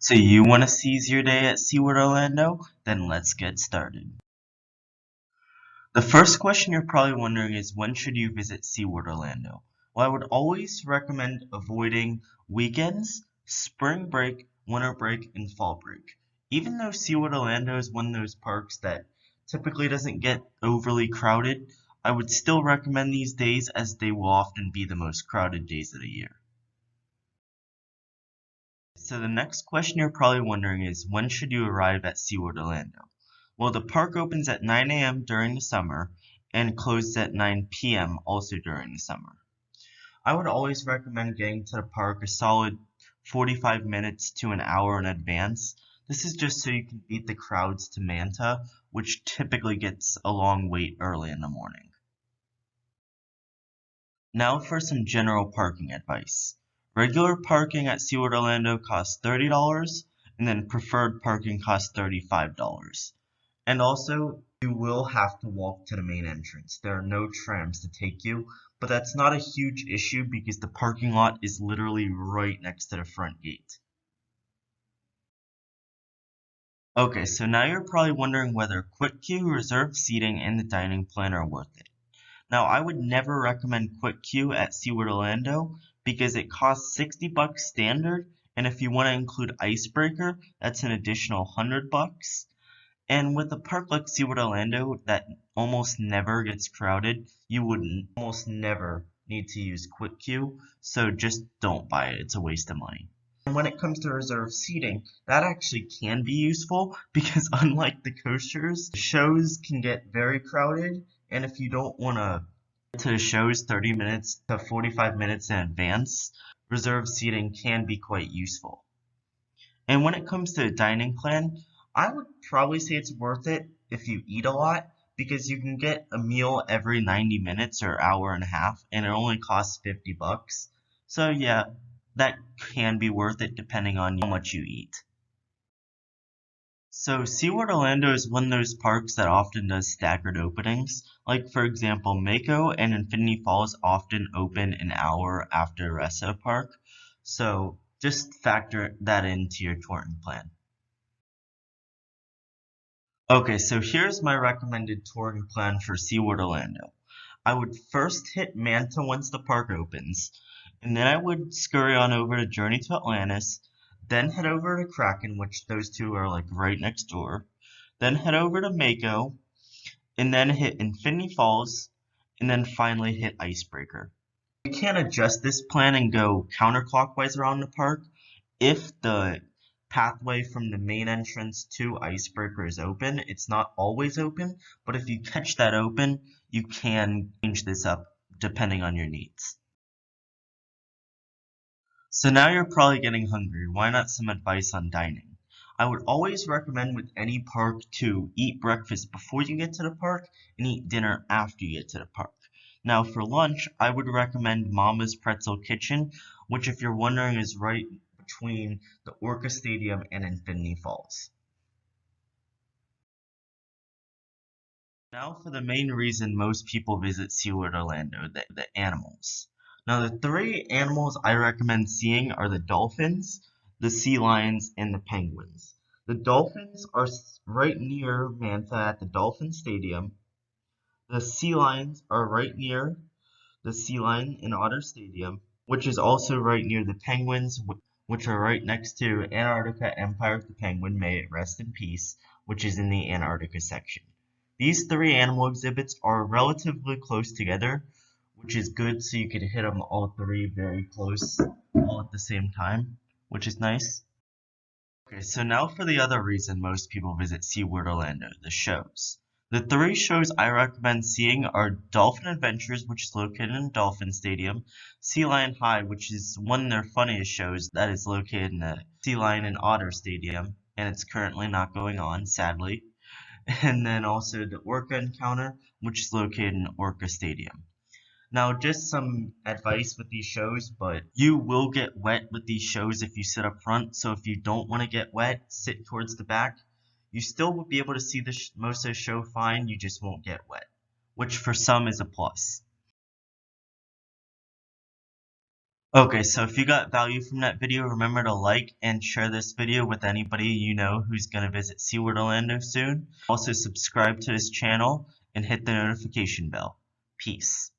So you want to seize your day at SeaWorld Orlando? Then let's get started. The first question you're probably wondering is when should you visit SeaWorld Orlando? Well, I would always recommend avoiding weekends, spring break, winter break, and fall break. Even though SeaWorld Orlando is one of those parks that typically doesn't get overly crowded, I would still recommend these days as they will often be the most crowded days of the year. So the next question you're probably wondering is when should you arrive at SeaWorld Orlando? Well, the park opens at 9 a.m. during the summer and closes at 9 p.m. also during the summer. I would always recommend getting to the park a solid 45 minutes to an hour in advance. This is just so you can beat the crowds to Manta, which typically gets a long wait early in the morning. Now for some general parking advice. Regular parking at SeaWorld Orlando costs $30, and then preferred parking costs $35. And also, you will have to walk to the main entrance. There are no trams to take you, but that's not a huge issue because the parking lot is literally right next to the front gate. Okay, so now you're probably wondering whether quick queue, reserved seating, and the dining plan are worth it. Now, I would never recommend Quick Queue at SeaWorld Orlando because it costs $60 standard, and if you want to include Icebreaker, that's an additional $100. And with a park like SeaWorld Orlando that almost never gets crowded, you would almost never need to use Quick Queue, so just don't buy it. It's a waste of money. And when it comes to reserved seating, that actually can be useful because unlike the coasters, shows can get very crowded, and if you don't want to get to the shows 30 minutes to 45 minutes in advance, reserved seating can be quite useful. And when it comes to a dining plan, I would probably say it's worth it if you eat a lot because you can get a meal every 90 minutes or hour and a half and it only costs $50. So yeah, that can be worth it depending on how much you eat. So SeaWorld Orlando is one of those parks that often does staggered openings. Like for example, Mako and Infinity Falls often open an hour after the rest of the park. So just factor that into your touring plan. Okay, so here's my recommended touring plan for SeaWorld Orlando. I would first hit Manta once the park opens, and then I would scurry on over to Journey to Atlantis, then head over to Kraken, which those two are like right next door, then head over to Mako, and then hit Infinity Falls, and then finally hit Icebreaker. You can adjust this plan and go counterclockwise around the park if the pathway from the main entrance to Icebreaker is open. It's not always open, but if you catch that open, you can change this up depending on your needs. So now you're probably getting hungry. Why not some advice on dining? I would always recommend with any park to eat breakfast before you get to the park and eat dinner after you get to the park. Now for lunch, I would recommend Mama's Pretzel Kitchen, which if you're wondering is right between the Orca Stadium and Infinity Falls. Now for the main reason most people visit SeaWorld Orlando, the animals. Now the three animals I recommend seeing are the dolphins, the sea lions, and the penguins. The dolphins are right near Manta at the Dolphin Stadium. The sea lions are right near the Sea Lion and Otter Stadium, which is also right near the penguins, which are right next to Antarctica Empire of the Penguin, may it rest in peace, which is in the Antarctica section. These three animal exhibits are relatively close together, which is good so you can hit them all three very close all at the same time, which is nice. Okay, so now for the other reason most people visit SeaWorld Orlando, the shows. The three shows I recommend seeing are Dolphin Adventures, which is located in Dolphin Stadium, Sea Lion High, which is one of their funniest shows that is located in the Sea Lion and Otter Stadium, and it's currently not going on, sadly. And then also the Orca Encounter, which is located in Orca Stadium. Now, just some advice with these shows, but you will get wet with these shows if you sit up front. So if you don't want to get wet, sit towards the back. You still will be able to see most of the show fine, you just won't get wet, which for some is a plus. Okay, so if you got value from that video, remember to like and share this video with anybody you know who's going to visit SeaWorld Orlando soon. Also subscribe to this channel and hit the notification bell. Peace.